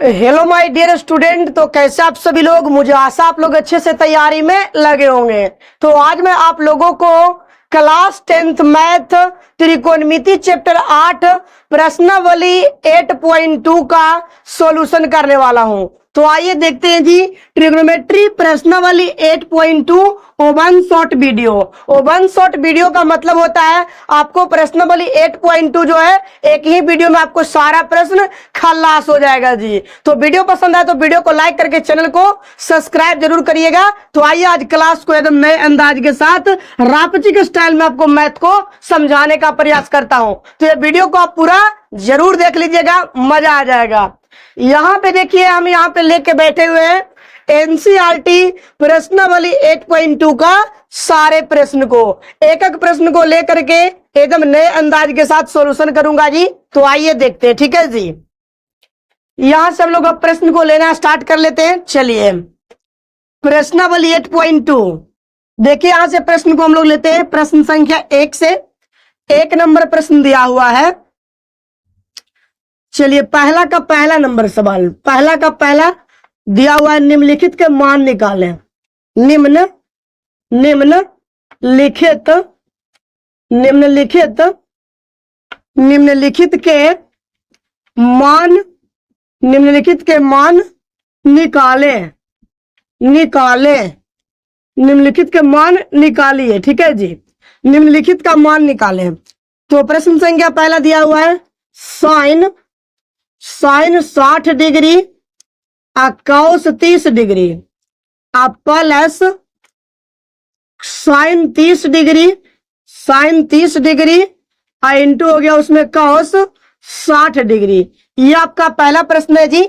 Hello my dear student. तो कैसे आप सभी लोग, मुझे आशा आप लोग अच्छे से तैयारी में लगे होंगे। तो आज मैं आप लोगों को क्लास 10th मैथ त्रिकोणमिति चैप्टर 8 प्रश्नावली 8.2 का सॉल्यूशन करने वाला हूं। तो आइए देखते हैं जी। ट्रिग्नोमेट्री प्रश्नावली 8.2 oven short video. Oven short video का मतलब होता है आपको प्रश्नावली 8.2 जो है एक ही वीडियो में आपको सारा प्रश्न खलास हो जाएगा जी। तो वीडियो पसंद आए तो वीडियो को लाइक करके चैनल को सब्सक्राइब जरूर करिएगा। तो आइए आज क्लास को एकदम नए अंदाज के साथ रापची के स्टाइल में आपको मैथ को समझाने का प्रयास करता हूं। तो ये वीडियो को आप पूरा जरूर देख लीजिएगा, मजा आ जाएगा। यहाँ पे देखिए, हम यहाँ पे लेके बैठे हुए हैं एनसीईआरटी प्रश्नावली 8.2 का सारे प्रश्न को, एक एक प्रश्न को लेकर के एकदम नए अंदाज के साथ सॉल्यूशन करूंगा जी। तो आइए देखते हैं, ठीक है जी। यहां से हम लोग अब प्रश्न को लेना स्टार्ट कर लेते हैं। चलिए, प्रश्नावली 8.2 देखिए, यहां से प्रश्न को हम लोग लेते हैं प्रश्न संख्या 1 से। 1 नंबर प्रश्न दिया हुआ है। चलिए, पहला का पहला नंबर सवाल, पहला का पहला दिया हुआ है, निम्नलिखित के मान निकालें। निम्नलिखित के मान निम्नलिखित के मान निकालिए, ठीक है जी। निम्नलिखित का मान निकालें। तो प्रश्न संख्या पहला दिया हुआ है sine 60 degree cos 30 degree plus sine 30 degree into हो गया उसमें कॉस 60 डिग्री। ये आपका पहला प्रश्न है जी।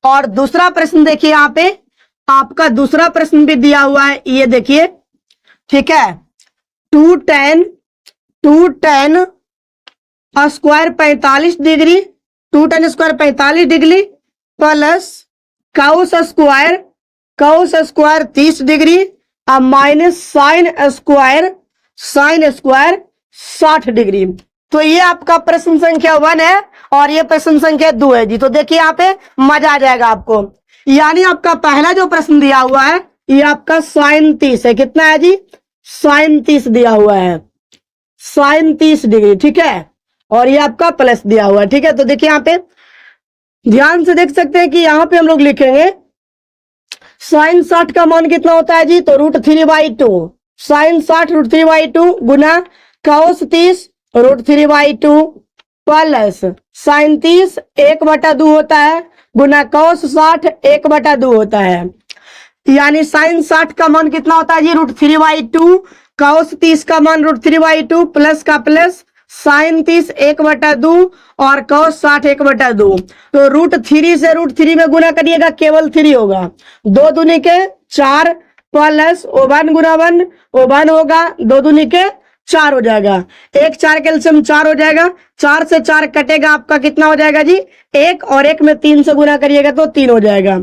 और दूसरा प्रश्न देखिए, यहाँ पे आपका दूसरा प्रश्न भी दिया हुआ है, ये देखिए, ठीक है। 2 tan square 45 degree, 2 tan square 45 degree plus cows square 30 degree और माइनस साइन स्क्वायर 60 डिग्री। तो ये आपका प्रश्न संख्या 1 है और ये प्रश्न संख्या 2 है जी। तो देखिए, यहाँ पे मजा आ जाएगा आपको। यानी आपका पहला जो प्रश्न दिया हुआ है ये आपका साइन 30 है। कितना है जी? साइन 30 दिया हुआ है, साइन 30 डिग्री, ठीक है। और ये आपका प्लस दिया हुआ है, ठीक है। तो देखिए, यहाँ पे ध्यान से देख सकते हैं कि यहाँ पे हम लोग लिखेंगे साइन 60 का मान कितना होता है जी? तो √3/2, साइन 60 √3/2 गुना कॉस 30 √3/2 प्लस साइन 30 1/2 होता है गुना कॉस 60 1/2 होता है। यानी साइन 60 का मान कितना होता है जी? √3/2, कॉस 30 का मान √3/2 प्लस का प्लस साइन 30 1/2 और कॉस 60 1/2। तो √3 से √3 में गुना करिएगा, केवल 3 होगा। 2 दूनी के 4 प्लस 1 गुना 1 होगा, 2 दूनी के 4 हो जाएगा। 1 4 कैल्शियम 4 हो जाएगा। 4 से 4 कटेगा, आपका कितना हो जाएगा जी? 1, और 1 में 3 से गुना करिएगा तो 3 हो जाएगा।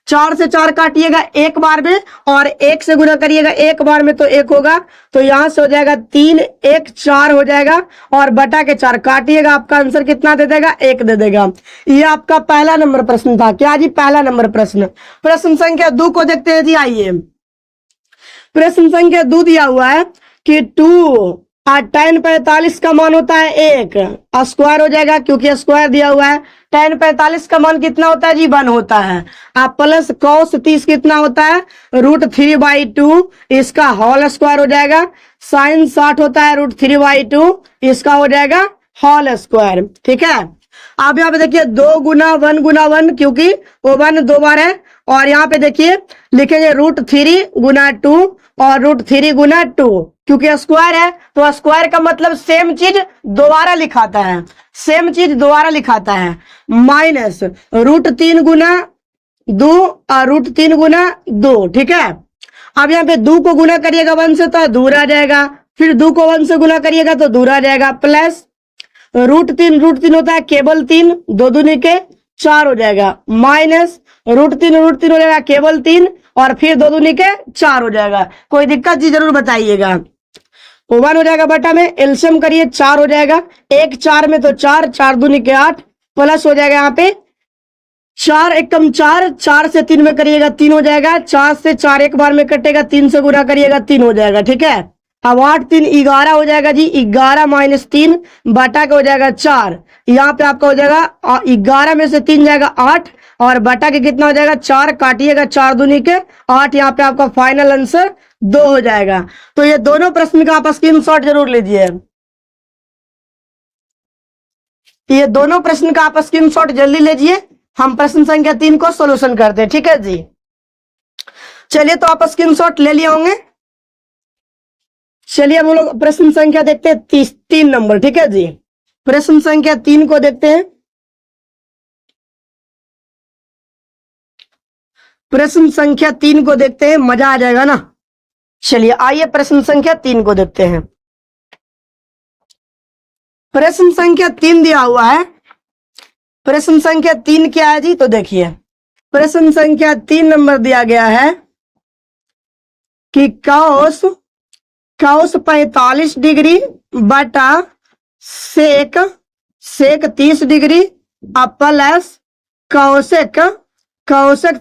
4 से 4 काटिएगा एक बार में और 1 से गुना करिएगा एक बार में तो 1 होगा। तो यहां से हो जाएगा 3, 1 4 हो जाएगा और बटा के 4 काटिएगा, आपका आंसर कितना दे देगा? 1 दे देगा। ये आपका पहला नंबर प्रश्न था। क्या जी? पहला नंबर प्रश्न। प्रश्न संख्या 2 को देखते हैं जी। आइए, प्रश्न संख्या 2 दिया हुआ है कि 2 tan 45 का मान होता है 1, स्क्वायर हो जाएगा क्योंकि स्क्वायर दिया हुआ है। tan 45 का मान कितना होता है जी? 1 होता है। आप प्लस कॉस 30 कितना होता है? √3/2, इसका होल स्क्वायर हो जाएगा। साइन 60 होता है √3/2, इसका हो जाएगा होल स्क्वायर, ठीक है। अब यहाँ पे देखिए 2 गुना 1 गुना 1, क्योंकि वो 1 2 बार है। और यहाँ पे देखिए लिखेंगे √3 गुना 2 और √3 गुना 2, क्योंकि स्क्वायर है तो स्क्वायर का मतलब सेम चीज दोबारा लिखाता है, सेम चीज दोबारा लिखाता है। माइनस √3 गुना 2 और √3 गुना 2, ठीक है। अब यहाँ पे 2 को गुना करिएगा 1 से तो दूर आ जाएगा, फिर 2 को 1 से गुना करिएगा तो दूर आ जाएगा, प्लस √3 होता है केवल 3, 2 दूनी के 4 हो जाएगा, माइनस √3 हो जाएगा केवल 3 और फिर 2 दूनी के 4 हो जाएगा। कोई दिक्कत जी जरूर बताइएगा। 1 हो जाएगा बटा में एलसीएम करिए 4 हो जाएगा, 1 4 में तो 4 4 दूनी के 8 प्लस हो जाएगा यहाँ पे 4 एकम 4, 4 से 3 में करिएगा 3 हो जाएगा, 4 से 4 एक बार में कटेगा, 3 से गुना करिएगा 3 हो जाएगा, ठीक है। अब 8 3 11 हो जाएगा जी, 11 माइनस 3 बटा के हो जाएगा 4, यहाँ पे आपका हो जाएगा 11 में से 3 जाएगा 8 और बटा के कितना हो जाएगा 4, काटिएगा 4 दूनी के 8, यहाँ पे आपका फाइनल आंसर 2 हो जाएगा। तो ये दोनों प्रश्न का आप स्क्रीनशॉट जरूर लीजिए, ये दोनों प्रश्न का आप स्क्रीनशॉट जल्दी लीजिए, हम प्रश्न संख्या 3 को सॉल्यूशन करते हैं, ठीक है जी। चलिए तो आप स्क्रीनशॉट ले लिए होंगे। चलिए हम लोग प्रश्न संख्या देखते हैं 3 नंबर, ठीक है जी। प्रश्न संख्या 3 को देखते हैं। प्रश्न संख्या 3 को देखते हैं, मजा आ जाएगा ना। चलिए आइए प्रश्न संख्या 3 को देखते हैं। प्रश्न संख्या 3 दिया हुआ है। प्रश्न संख्या 3 क्या है जी, तो देखिए प्रश्न संख्या 3 नंबर दिया गया है कि कॉस 45 डिग्री बटा सेक 30 डिग्री प्लस कौशेक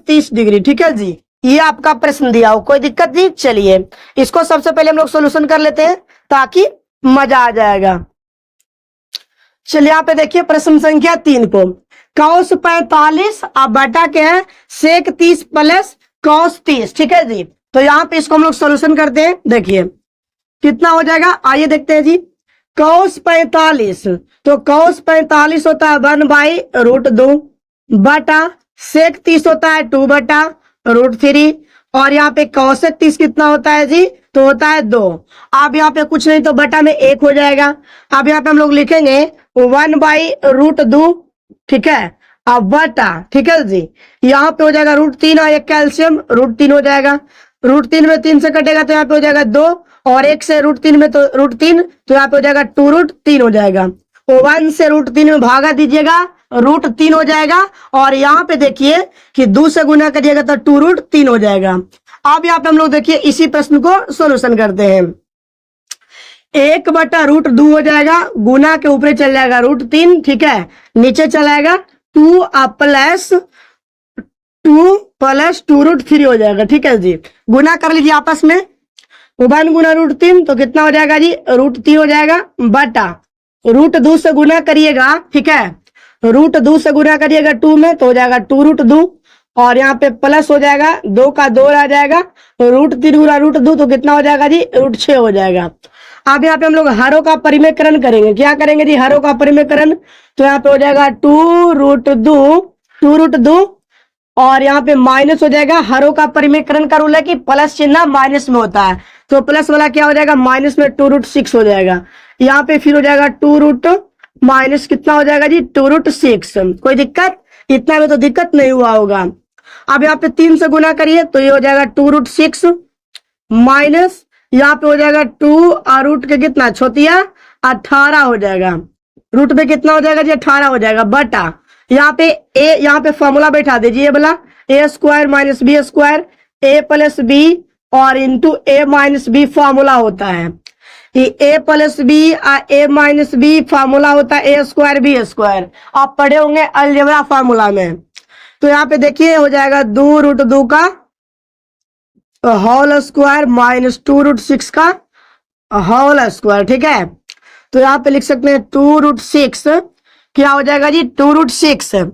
30 डिग्री, ठीक है जी। ये आपका प्रश्न दिया हो, कोई दिक्कत नहीं। चलिए इसको सबसे पहले हम लोग सॉल्यूशन कर लेते हैं ताकि मजा आ जाएगा। चलिए यहाँ पे देखिए प्रश्न संख्या 3 को, कॉस 45 अब बटा के है सेक 30 प्लस कॉस 30, ठीक है जी। तो यहाँ पे इसको हम लोग सॉल्यूशन करते हैं, देखिए कितना हो जाएगा, आइए देखते हैं जी। कॉस 45, तो कॉस 45 होता है 1/√2 बटा सेक 30 होता है 2/√3 और यहाँ पे कौशेक 30 कितना होता है जी, तो होता है 2। अब यहाँ पे कुछ नहीं तो बटा में 1 हो जाएगा। अब यहाँ पे हम लोग लिखेंगे 1/√2, ठीक है, अब बटा, ठीक है जी, यहाँ पे हो जाएगा √3 और एक कैल्शियम √3 हो जाएगा। √3 में 3 से कटेगा तो यहाँ पे हो जाएगा 2 और 1 से √3 में तो √3, तो यहाँ पे हो जाएगा 2√3 हो जाएगा। 1 से √3 में भागा दीजिएगा, √3 हो जाएगा और यहाँ पे देखिए कि 2 से गुना करिएगा तो 2√3 हो जाएगा। अब यहाँ पे हम लोग देखिए इसी प्रश्न को सॉल्यूशन करते हैं। 1/√2 हो जाएगा, गुना के ऊपर चल जाएगा √3, ठीक है, नीचे चलाएगा 2 प्लस 2√3 हो जाएगा, ठीक है जी। गुना कर लीजिए आपस में, 1 गुना √3 तो कितना हो जाएगा जी, √3 हो जाएगा बटा √2 से गुना करिएगा, ठीक है, √2 से गुना करिएगा 2 में तो हो जाएगा 2√2 और यहाँ पे प्लस हो जाएगा 2 का 2 आ जाएगा, √3 गुना √2 तो कितना हो जाएगा जी, √6 हो जाएगा। अब यहाँ पे हम लोग हरों का परिमेयकरण करेंगे, क्या करेंगे जी, हरों का परिमेयकरण, तो यहाँ पे हो जाएगा 2√2 और यहाँ पे माइनस हो जाएगा। हरों का परिमेयकरण का रूल है कि प्लस चिन्ह माइनस में होता है, तो प्लस वाला क्या हो जाएगा, माइनस में 2√6 हो जाएगा। यहाँ पे फिर हो जाएगा 2 माइनस कितना हो जाएगा जी, 2√6। कोई दिक्कत, इतना में तो दिक्कत नहीं हुआ होगा। अब यहाँ पे 3 से गुना करिए तो ये हो जाएगा 2√6 माइनस यहाँ पे हो जाएगा 2 और रूट के कितना छोटिया 18 हो जाएगा, रूट पे कितना हो जाएगा जी, 18 हो जाएगा बटा यहाँ पे ए, यहाँ पे फॉर्मूला बैठा दीजिए बोला a² minus b² a plus B और into a minus B formula होता है। ये a प्लस बी और a माइनस बी फॉर्मूला होता है a² b², आप पढ़े होंगे अलजेब्रा फॉर्मूला में। तो यहाँ पे देखिए हो जाएगा 2√2 का होल स्क्वायर माइनस 2√6 का होल स्क्वायर, ठीक है। तो यहाँ पे लिख सकते हैं 2√6 क्या हो जाएगा जी, 2√6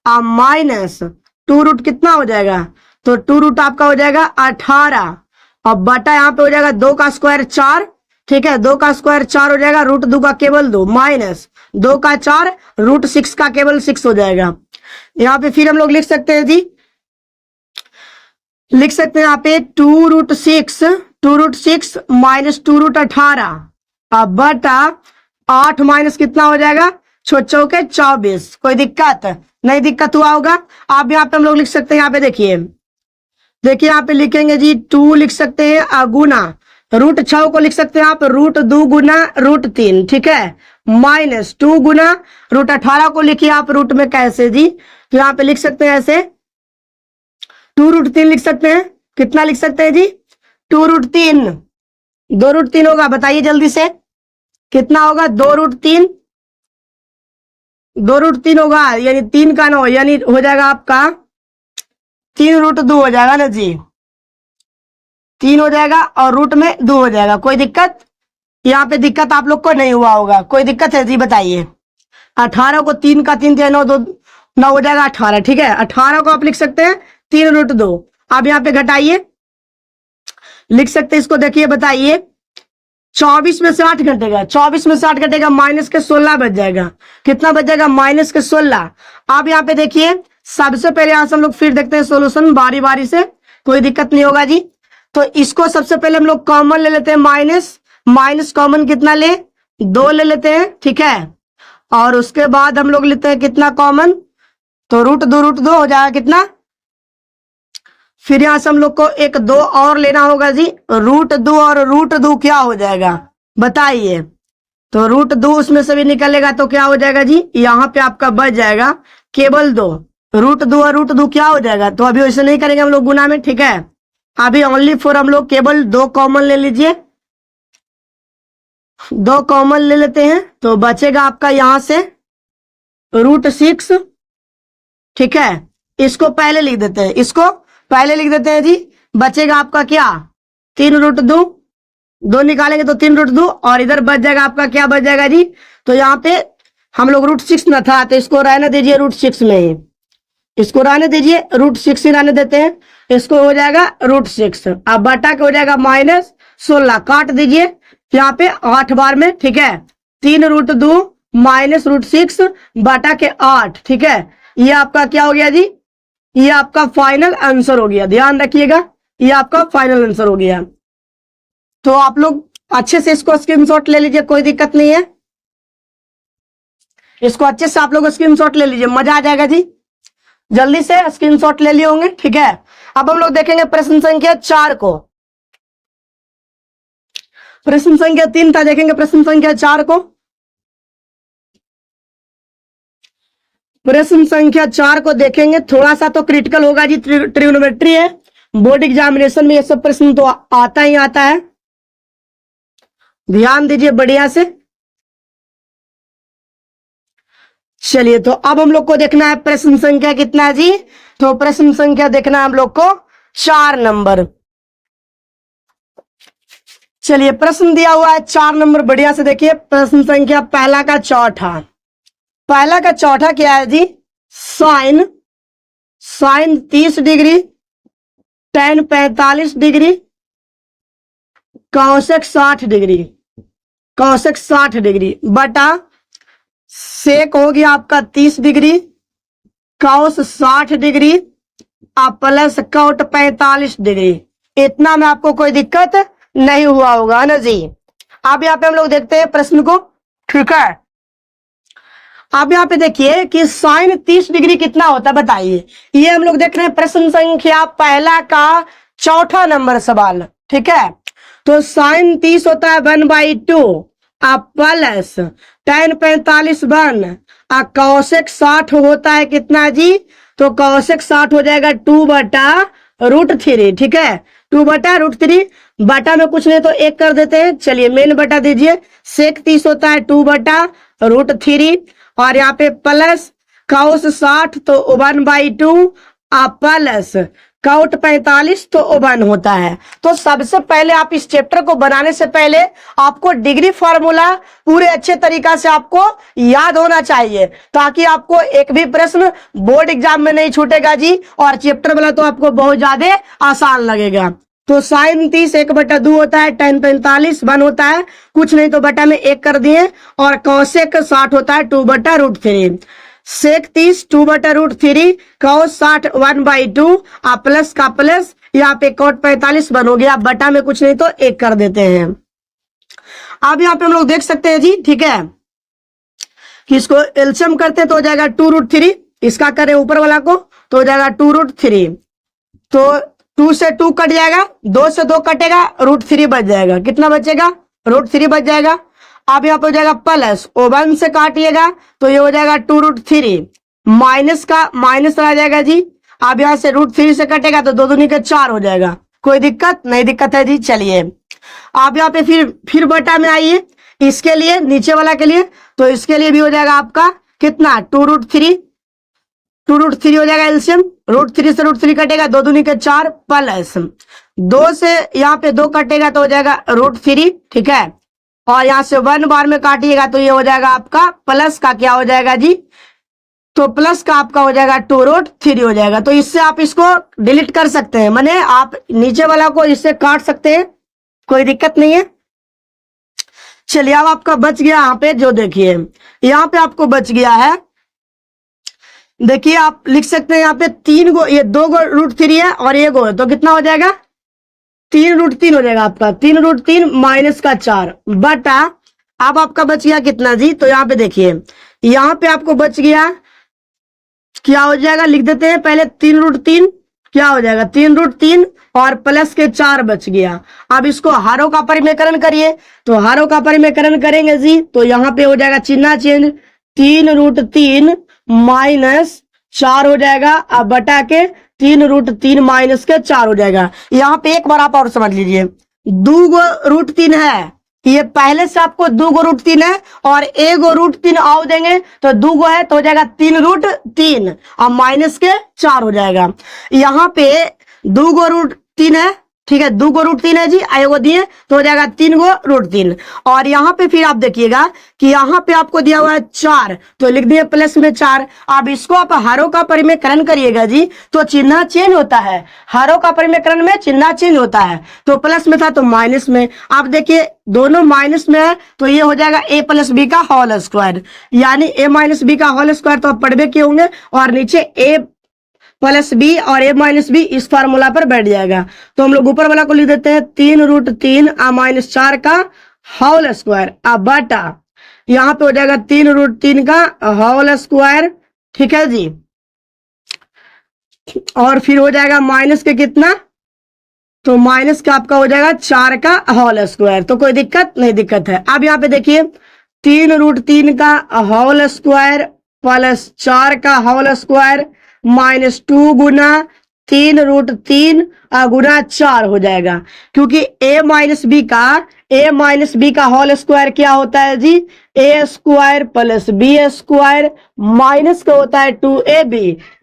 और माइनस 2 कितना हो जाएगा, तो 2 आपका हो जाएगा 18 और बटा यहाँ पे हो जाएगा 2 का स्क्वायर 4, ठीक है, 2 का स्क्वायर 4 हो जाएगा, √2 का केवल 2 माइनस 2 का 4 √6 का केवल 6 हो जाएगा। यहाँ पे फिर हम लोग लिख सकते हैं जी, लिख सकते हैं यहाँ पे 2√6 माइनस 2√18 अब बटा 8 माइनस कितना हो जाएगा, 6 चौके 24। कोई दिक्कत नहीं, दिक्कत हुआ होगा। आप यहाँ पे हम लोग लिख सकते हैं, यहाँ पे देखिए यहाँ पे लिखेंगे जी 2 लिख सकते हैं अगुना √6 को लिख सकते हैं आप √2 गुना √3, ठीक है, माइनस 2 गुना √18 को लिखिए आप रूट में कैसे जी, तो यहाँ पे लिख सकते हैं ऐसे 2√3 लिख सकते हैं, कितना लिख सकते हैं जी, 2√3, 2√3 होगा, बताइए जल्दी से कितना होगा, 2√3 2√3 होगा, यानी 3 का 9, यानी हो जाएगा आपका 3√2 हो जाएगा ना जी, 3 हो जाएगा और रूट में 2 हो जाएगा। कोई दिक्कत? यहाँ पे दिक्कत आप लोग को नहीं हुआ होगा, कोई दिक्कत है जी बताइए। 18 को 3 का 3 9 2 9 हो जाएगा 18, ठीक है। 18 को आप लिख सकते हैं 3√2। आप यहाँ पे घटाइए, लिख सकते हैं इसको, देखिए बताइए 24 में से 8 घटेगा, 24 में से 8 घटेगा, माइनस के 16 बच जाएगा। कितना बच जाएगा? माइनस के 16। आप यहाँ पे देखिए, सबसे पहले यहां से हम लोग फिर देखते हैं सोल्यूशन बारी बारी से, कोई दिक्कत नहीं होगा जी। तो इसको सबसे पहले हम लोग कॉमन ले लेते हैं, माइनस माइनस कॉमन कितना ले? 2 ले लेते हैं, ठीक है। और उसके बाद हम लोग लेते हैं कितना कॉमन? तो √2 हो जाएगा कितना? फिर यहां से हम लोग को एक 2 और लेना होगा जी, √2 और √2 क्या हो जाएगा बताइए। तो √2 उसमें से भी निकलेगा तो क्या हो जाएगा जी, यहाँ पे आपका बच जाएगा केवल 2। √2 और √2 क्या हो जाएगा? तो अभी वैसे नहीं करेंगे हम लोग गुना में, ठीक है। अभी ओनली फॉर हम लोग केवल 2 कॉमन ले लीजिए, 2 कॉमन ले लेते हैं तो बचेगा आपका यहां से √6, ठीक है। इसको पहले लिख देते हैं, इसको पहले लिख देते हैं जी। बचेगा आपका क्या? 3√2, 2 निकालेंगे तो 3√2, और इधर बच जाएगा आपका क्या बच जाएगा जी? तो यहाँ पे हम लोग √6 न था, तो इसको रहने दीजिए √6 में ही, इसको रहने दीजिए, √6 ही रहने देते हैं। इसको हो जाएगा √6, अब बटा के हो जाएगा -16, काट दीजिए यहाँ पे 8 बार में, ठीक है। 3√2 माइनस √6 बटा के 8, ठीक है। ये आपका क्या हो गया जी? ये आपका फाइनल आंसर हो गया, ध्यान रखिएगा, ये आपका फाइनल आंसर हो गया। तो आप लोग अच्छे से इसको स्क्रीनशॉट ले लीजिए, कोई दिक्कत नहीं है। इसको अच्छे से आप लोग स्क्रीनशॉट ले लीजिए, मजा आ जाएगा जी। जल्दी से स्क्रीनशॉट ले लिए होंगे, ठीक है। अब हम लोग देखेंगे प्रश्न संख्या 4 को। प्रश्न संख्या 3 था, देखेंगे प्रश्न संख्या 4 को। प्रश्न संख्या 4 को देखेंगे, थोड़ा सा तो क्रिटिकल होगा जी, ट्रिग्नोमेट्री है, बोर्ड एग्जामिनेशन में ये सब प्रश्न तो आता ही आता है, ध्यान दीजिए बढ़िया से। चलिए, तो अब हम लोग को देखना है प्रश्न संख्या कितना है जी? तो प्रश्न संख्या देखना है हम लोग को 4 नंबर। चलिए, प्रश्न दिया हुआ है 4 नंबर, बढ़िया से देखिए। प्रश्न संख्या पहला का चौथा, पहला का चौथा क्या है जी? Sine 30 degree, tan 45 degree, cosec 60 degree, cosec 60 degree बटा सेक हो गया आपका 30 डिग्री, कौस 60 डिग्री, आप प्लस कौट 45 डिग्री। इतना में आपको कोई दिक्कत नहीं हुआ होगा ना जी। अब यहाँ पे हम लोग देखते हैं प्रश्न को, ठीक है। अब यहाँ पे देखिए कि साइन 30 डिग्री कितना होता है बताइए। ये हम लोग देख रहे हैं प्रश्न संख्या पहला का चौथा नंबर सवाल, ठीक है। तो साइन 30 होता है 1/2, आप प्लस tan 45 1, कौशिक 60 होता है कितना जी? तो कौशिक 60 हो जाएगा 2/√3, ठीक है। 2/√3, बटा में कुछ नहीं तो 1 कर देते हैं। चलिए मेन बटा दीजिए, सेक 30 होता है 2/√3, और यहाँ पे प्लस कौस 60 तो 1/2, प्लस कौट 45 तो 1 होता है। तो सबसे पहले आप इस चैप्टर को बनाने से पहले आपको डिग्री फार्मूला पूरे अच्छे तरीका से आपको याद होना चाहिए, ताकि आपको एक भी प्रश्न बोर्ड एग्जाम में नहीं छूटेगा जी, और चैप्टर वाला तो आपको बहुत ज्यादा आसान लगेगा। तो साइन 30 1/2 होता है, tan 45 1 होता है, कुछ नहीं तो बटा में 1 कर दिए, और कौशिक 60 होता है 2/√3, सेक 30 2/√3, कौस 60 1/2, प्लस का प्लस, यहाँ पे कौट 45 1 हो गया, बटा में कुछ नहीं तो 1 कर देते हैं। अब यहाँ पे हम लोग देख सकते हैं जी, ठीक है, कि इसको एलसीएम करते तो हो जाएगा 2√3, इसका करें ऊपर वाला को तो हो जाएगा 2√3, तो 2 से 2 कट जाएगा, 2 से 2 कटेगा, √3 बच जाएगा। कितना बचेगा? √3 बच जाएगा। अब यहाँ पे हो जाएगा प्लस, 1 से काटिएगा तो ये हो जाएगा 2√3, माइनस का माइनस रह जाएगा जी। अब यहाँ से √3 से कटेगा तो 2 दूनी के 4 हो जाएगा, कोई दिक्कत नहीं? दिक्कत है जी। चलिए आप यहाँ पे फिर बटा में आइए, इसके लिए नीचे वाला के लिए, तो इसके लिए भी हो जाएगा आपका कितना 2√3, 2√3 हो जाएगा एलसीएम, √3 से √3 कटेगा, 2 दूनी के 4 प्लस 2 से यहाँ पे 2 कटेगा तो हो जाएगा √3, ठीक है। और यहाँ से 1 बार में काटिएगा तो ये हो जाएगा आपका प्लस का क्या हो जाएगा जी, तो प्लस का आपका हो जाएगा 2√3 हो जाएगा। तो इससे आप इसको डिलीट कर सकते हैं, माने आप नीचे वाला को इससे काट सकते हैं, कोई दिक्कत नहीं है। चलिए अब आपका बच गया यहाँ पे, जो देखिए यहाँ पे आपको बच गया है, देखिए आप लिख सकते हैं यहाँ पे 3 गो, ये 2 गो √3 है और 1 गो है, तो कितना हो जाएगा 3√3 हो जाएगा आपका, 3√3 माइनस का 4 बटा, अब आपका बच गया कितना जी, तो यहाँ पे देखिए यहाँ पे आपको बच गया क्या हो जाएगा, लिख देते हैं पहले 3√3 क्या हो जाएगा 3√3 और प्लस के 4 बच गया। अब इसको हारों का परिमेयकरण करिए, तो हारों का परिमेयकरण करेंगे जी तो यहाँ पे हो जाएगा चिन्ह चेंज, 3√3 माइनस 4 हो जाएगा, अब बटा के 3√3 माइनस के 4 हो जाएगा। यहाँ पे एक बार आप और समझ लीजिए, 2 गो √3 है, ये पहले से आपको 2 गो √3 है और 1 गो √3 आओ देंगे तो 2 गो है तो हो जाएगा 3√3 और माइनस के 4 हो जाएगा। यहाँ पे 2 गो √3 है, ठीक है, 2 गो √3 है जी, आएगो दिए तो हो जाएगा 3 गो √3। और यहाँ पे फिर आप देखिएगा कि यहाँ पे आपको दिया हुआ है 4, तो लिख दिए प्लस में 4। अब इसको आप हारों का परिमेयकरण करिएगा जी तो चिन्ह चेंज होता है, हारों का परिमेयकरण में चिन्ह चेंज होता है, तो प्लस में था तो माइनस में। आप देखिए दोनों माइनस में है तो ये हो जाएगा a + b का होल स्क्वायर, यानी a - b का होल स्क्वायर तो आप पढ़वे किए होंगे, और नीचे a + b और a - b इस फार्मूला पर बैठ जाएगा। तो हम लोग ऊपर वाला को लिख देते हैं 3√3 -4 का होल स्क्वायर, अब बटा यहाँ पे हो जाएगा 3√3 का होल स्क्वायर, ठीक है जी, और फिर हो जाएगा माइनस के कितना, तो माइनस का आपका हो जाएगा 4 का होल स्क्वायर। तो कोई दिक्कत नहीं, दिक्कत है। अब यहाँ पे देखिए 3√3 का होल स्क्वायर प्लस 4 का होल स्क्वायर -2 गुना 3√3 गुना 4 हो जाएगा, क्योंकि a - b का होल स्क्वायर क्या होता है जी, a square plus b square minus का होता है 2ab,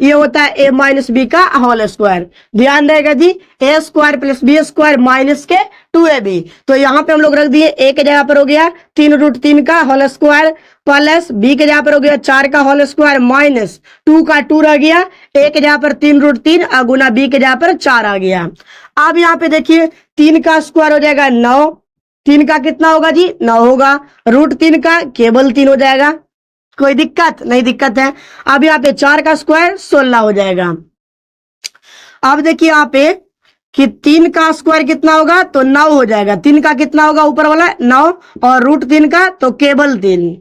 ये होता है a - b का होल स्क्वायर। ध्यान रहेगा जी, a square plus b square minus के 2ab, तो यहाँ पे हम लोग रख दिए a के जगह पर हो गया 3√3 का होल स्क्वायर प्लस b के जगह पर हो गया 4 का होल स्क्वायर माइनस 2 का 2 रह गया, a के जगह पर 3√3 गुना b के जगह पर 4 आ गया। अब यहाँ पे देखिए 3 का स्क्वायर हो जाएगा 9, 3 का कितना होगा जी 9 होगा, √3 का केवल 3 हो जाएगा, कोई दिक्कत नहीं, दिक्कत है। अब यहाँ पे 4 का स्क्वायर 16 हो जाएगा। अब देखिए यहाँ पे कि 3 का स्क्वायर कितना होगा, तो 9 हो जाएगा, 3 का कितना होगा ऊपर वाला 9 और √3 का तो केवल 3।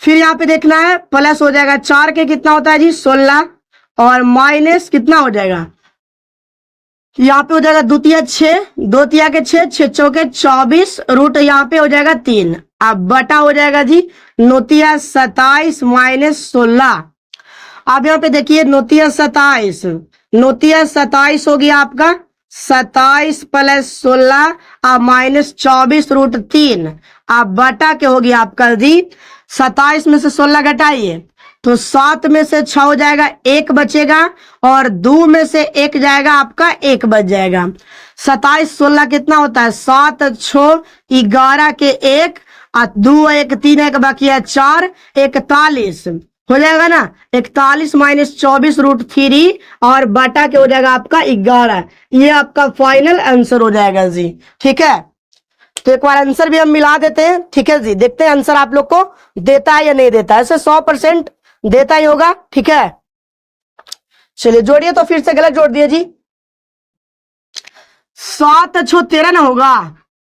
फिर यहाँ पे देखना है प्लस हो जाएगा 4 के कितना होता है जी 16 और माइनस कितना हो जाएगा, यहाँ पे हो जाएगा द्वितीय 6, 2 तिया के 6, 6 चौके 24, रूट यहाँ पे हो जाएगा 3, अब बटा हो जाएगा जी 9 तिया 27 - 16। अब यहाँ पे देखिए 9 तिया 27, 9 तिया 27 हो गया आपका 27 + 16 -24 √3, अब बटा के हो गया आपका जी 27 में से 16 घटाइए तो 7 में से 6 हो जाएगा, 1 बचेगा और 2 में से 1 जाएगा आपका 1 बच जाएगा। 27 16 कितना होता है 7 6 11 के 1 2 1 3 1 बाकी है 4 41 हो जाएगा ना, 41 - 24 √3 और बटा के हो जाएगा आपका 11। ये आपका फाइनल आंसर हो जाएगा जी, ठीक है। तो एक बार आंसर भी हम मिला देते हैं, ठीक है जी, देखते हैं आंसर आप लोग को देता है या नहीं देता है, ऐसे 100% देता ही होगा, ठीक है। चलिए जोड़िए, तो फिर से गलत जोड़ दिए जी, 7 6 13 ना होगा,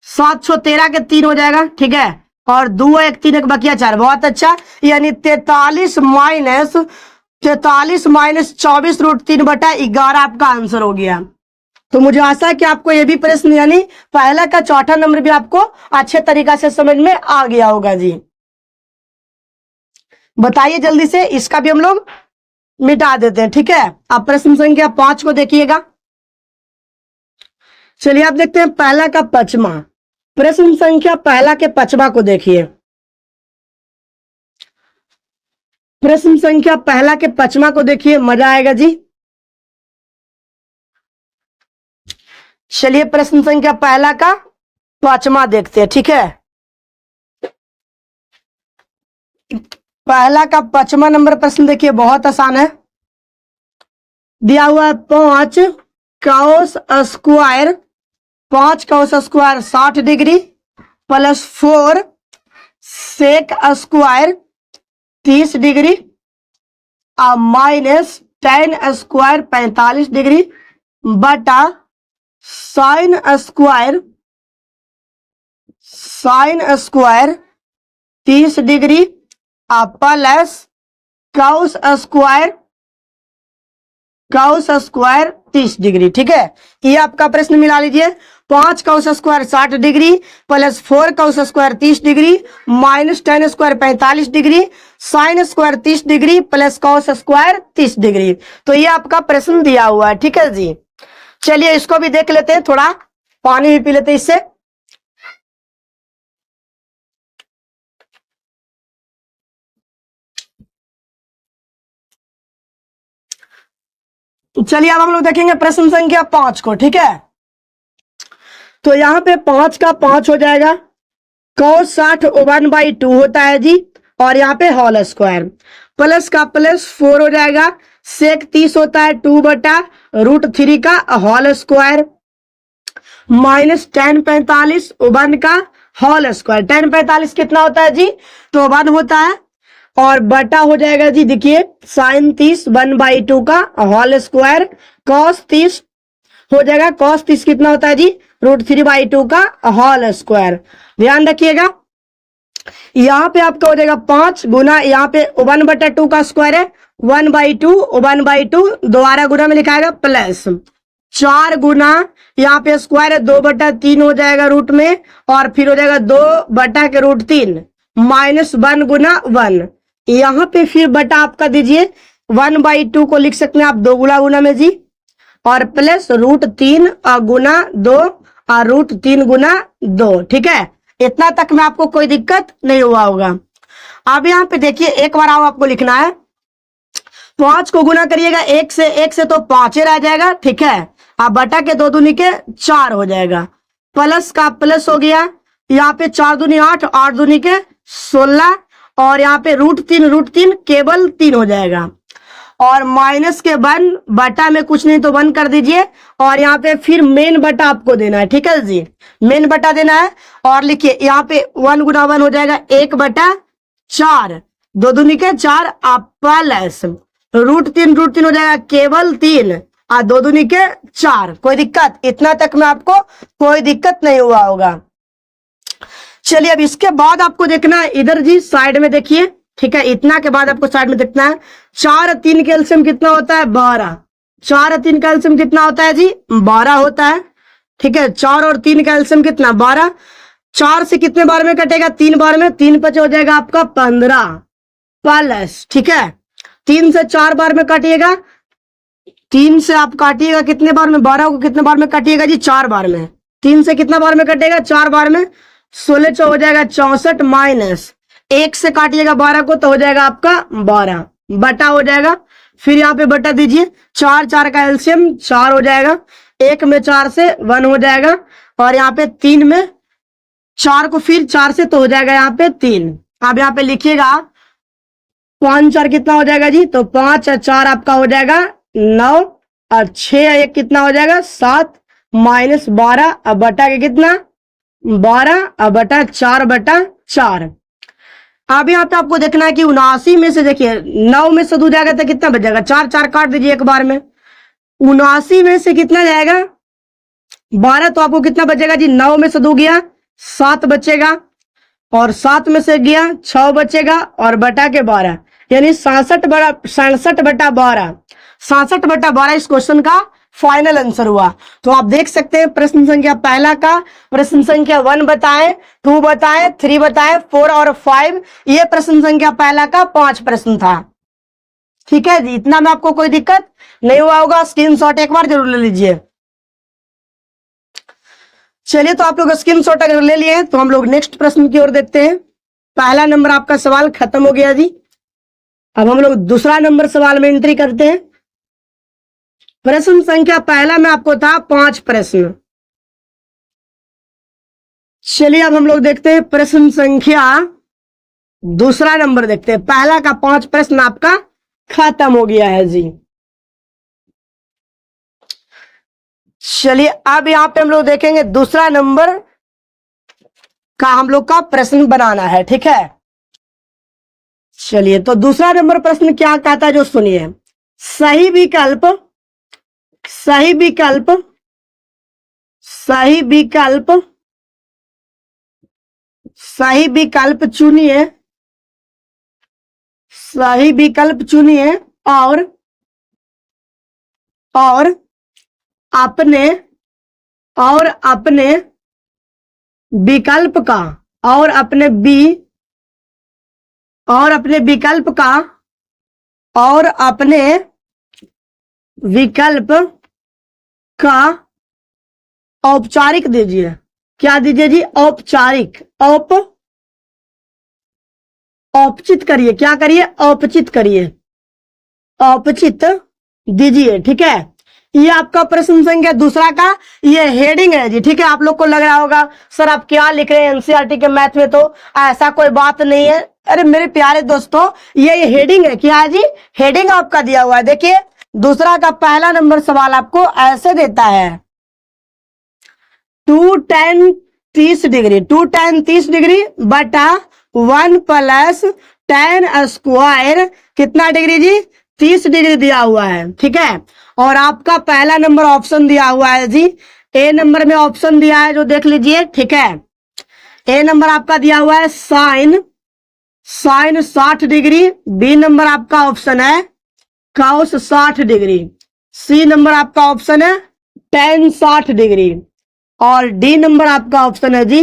7 6 13 के 3 हो जाएगा, ठीक है, और 2 1 3 1 बकिया 4, बहुत अच्छा, यानी 43 - 24 √3 बटा 11 आपका आंसर हो गया। तो मुझे आशा है कि आपको ये भी प्रश्न यानी पहला का चौथा नंबर भी आपको अच्छे तरीका से समझ में आ गया होगा जी। बताइए जल्दी से, इसका भी हम लोग मिटा देते हैं, ठीक है। अब प्रश्न संख्या 5 को देखिएगा। चलिए आप देखते हैं पहला का पचमा, प्रश्न संख्या पहला के पचमा को देखिए। प्रश्न संख्या पहला के पचमा को देखिए, मजा आएगा जी। चलिए प्रश्न संख्या पहला का पांचवा देखते हैं, ठीक है। पहला का 5वां नंबर प्रश्न देखिए, बहुत आसान है। दिया हुआ है 5 cos square 60 degree plus 4 sec square 30 degree minus 10 square 45 degree बटा sine square 30 degree plus cos square 30 degree, ठीक है। ये आपका प्रश्न मिला लीजिए। 5 cos square 60 degree plus 4 cos square 30 degree minus 10 square 45 degree sine square 30 degree plus cos square 30 degree. तो ये आपका प्रश्न दिया हुआ है, ठीक है जी। चलिए इसको भी देख लेते हैं, थोड़ा पानी भी पी लेते हैं इससे। चलिए अब हम लोग देखेंगे प्रश्न संख्या 5 को, ठीक है। तो यहाँ पे 5 का 5 हो जाएगा, cos 60 1/2 होता है जी, और यहाँ पे होल स्क्वायर प्लस का प्लस 4 हो जाएगा, सेक 30 होता है 2/√3 का होल स्क्वायर माइनस 10 45 1 का होल स्क्वायर। 10 45 कितना होता है जी, तो 1 होता है, और बटा हो जाएगा जी, देखिए साइन 30 1/2 का होल स्क्वायर cos 30 हो जाएगा, cos 30 कितना होता है जी, √3/2 का होल स्क्वायर। ध्यान रखिएगा, यहाँ पे आपका हो जाएगा 5 गुना, यहाँ पे 1/2 का स्क्वायर है 1/2 दोबारा गुना में लिखाएगा प्लस 4 गुना, यहाँ पे स्क्वायर है 2/3 हो जाएगा रूट में, और फिर हो जाएगा 2/√3 माइनस 1 गुना 1, यहाँ पे फिर बटा आपका दीजिए 1/2 को लिख सकते हैं आप 2 गुना में जी, और प्लस √3 गुना 2 और √3 गुना 2, ठीक है। इतना तक में आपको कोई दिक्कत नहीं हुआ होगा। अब यहाँ पे देखिए एक बार आओ, आपको लिखना है 5 को गुना करिएगा 1 से तो 5 रह जाएगा, ठीक है। अब बटा के 2 दूनी के 4 हो जाएगा, प्लस का प्लस हो गया, यहाँ पे 4 दूनी 8 8 दूनी के 16, और यहाँ पे √3 केवल 3 हो जाएगा, और माइनस के 1 बटा में कुछ नहीं तो 1 कर दीजिए, और यहाँ पे फिर मेन बटा आपको देना है, ठीक है जी, मेन बटा देना है। और लिखिए यहाँ पे 1 गुना 1 हो जाएगा 1/4, 2 दूनी के 4 प्लस √3 हो जाएगा केवल 3 और 2 दूनी के 4। कोई दिक्कत, इतना तक में आपको कोई दिक्कत नहीं हुआ होगा। चलिए अब इसके बाद आपको देखना है इधर जी साइड में देखिए, ठीक है। इतना के बाद आपको साइड में देखना है 4 और 3 कैल्शियम कितना होता है 12, 4 और 3 कैल्शियम कितना होता है जी 12 होता है, ठीक है। 4 और 3 कैल्शियम कितना 12, 4 से कितने बार में कटेगा 3 बार में, 3 5 हो जाएगा आपका 15 प्लस, ठीक है। 3 से 4 बार में काटिएगा, 3 से आप काटिएगा कितने बार में, 12 को कितने बार में काटिएगा जी 4 बार में, 3 से कितना बार में कटेगा 4 बार में, 16 हो जाएगा 64 माइनस 1 से काटिएगा 12 को तो हो जाएगा आपका 12 बटा हो जाएगा, फिर यहाँ पे बटा दीजिए 4 4 का एलसीएम 4 हो जाएगा, 1 में 4 से 1 हो जाएगा, और यहाँ पे 3 में 4 को फिर 4 से तो हो जाएगा यहाँ पे 3। अब यहाँ पे लिखिएगा 5 4 कितना हो जाएगा जी, तो 5 और 4 आपका हो जाएगा 9, और 6 1 कितना हो जाएगा 7 माइनस 12 अब बटा के कितना 12 अब बटा 4/4। अब यहाँ पे आपको देखना है कि 79 में से देखिए 9 में से 2 जाएगा तो कितना बच जाएगा, 4 4 काट दीजिए एक बार में, 79 में से कितना जाएगा 12, तो आपको कितना बचेगा जी 9 में से 2 गया 7 बचेगा, और 7 में से गया 6 बचेगा, और बटा के 12 यानी 67/12 67/12 इस क्वेश्चन का फाइनल आंसर हुआ। तो आप देख सकते हैं प्रश्न संख्या पहला का प्रश्न संख्या 1 बताएं, 2 बताएं, 3 बताएं, 4 और 5, ये प्रश्न संख्या पहला का 5 प्रश्न था, ठीक है जी। इतना में आपको कोई दिक्कत नहीं हुआ होगा, स्क्रीनशॉट एक बार जरूर ले लीजिए। चलिए तो आप लोग स्क्रीनशॉट अगर ले लिए तो हम लोग नेक्स्ट प्रश्न की ओर देखते हैं। पहला नंबर आपका सवाल खत्म हो गया जी। अब हम लोग दूसरा नंबर सवाल में एंट्री करते हैं। प्रश्न संख्या पहला में आपको था 5 प्रश्न। चलिए अब हम लोग देखते हैं प्रश्न संख्या दूसरा नंबर देखते हैं। पहला का 5 प्रश्न आपका खत्म हो गया है जी। चलिए अब यहां पे हम लोग देखेंगे दूसरा नंबर का हम लोग का प्रश्न बनाना है, ठीक है। चलिए तो दूसरा नंबर प्रश्न क्या कहता है जो सुनिए। सही विकल्प सही विकल्प सही विकल्प सही विकल्प चुनिए सही विकल्प चुनिए और अपने विकल्प का और अपने विकल्प का और अपने विकल्प का औपचारिक दीजिए। क्या दीजिए जी? औपचारिक औपचित करिए। क्या करिए? औपचित करिए, औपचित दीजिए, ठीक है। ये आपका प्रश्न संख्या दूसरा का ये हेडिंग है जी, ठीक है। आप लोग को लग रहा होगा सर आप क्या लिख रहे हैं एनसीईआरटी के मैथ में, तो ऐसा कोई बात नहीं है। अरे मेरे प्यारे दोस्तों ये हेडिंग है। क्या है जी? हेडिंग आपका दिया हुआ है। देखिए दूसरा का पहला नंबर सवाल आपको ऐसे देता है 2 tan 30 डिग्री 2 tan 30 डिग्री बटा 1 प्लस tan स्क्वायर कितना डिग्री जी? 30 डिग्री दिया हुआ है, ठीक है। और आपका पहला नंबर ऑप्शन दिया हुआ है जी। ए नंबर में ऑप्शन दिया है जो देख लीजिए, ठीक है। ए नंबर आपका दिया हुआ है साइन 60 डिग्री। बी नंबर आपका ऑप्शन है cos 60 डिग्री। सी नंबर आपका ऑप्शन है tan 60 डिग्री। और डी नंबर आपका ऑप्शन है जी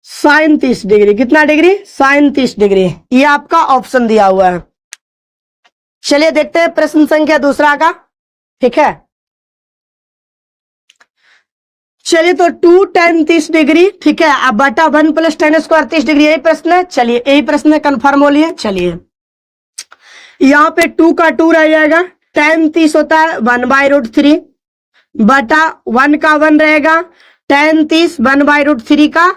sin 30 डिग्री। कितना डिग्री? sin 30 degree. ये आपका ऑप्शन दिया हुआ है। चलिए देखते हैं प्रश्न संख्या दूसरा का, ठीक है। चलिए तो 2 tan 30 डिग्री, ठीक है, अब बटा 1 प्लस tan स्क्वायर 30 डिग्री, यही प्रश्न है। चलिए यही प्रश्न है, कंफर्म हो लिए। चलिए यहाँ पे 2 का 2 रह जाएगा। tan 30 होता है 1/√3 बटा 1 का 1 रहेगा। tan 30 1/√3 का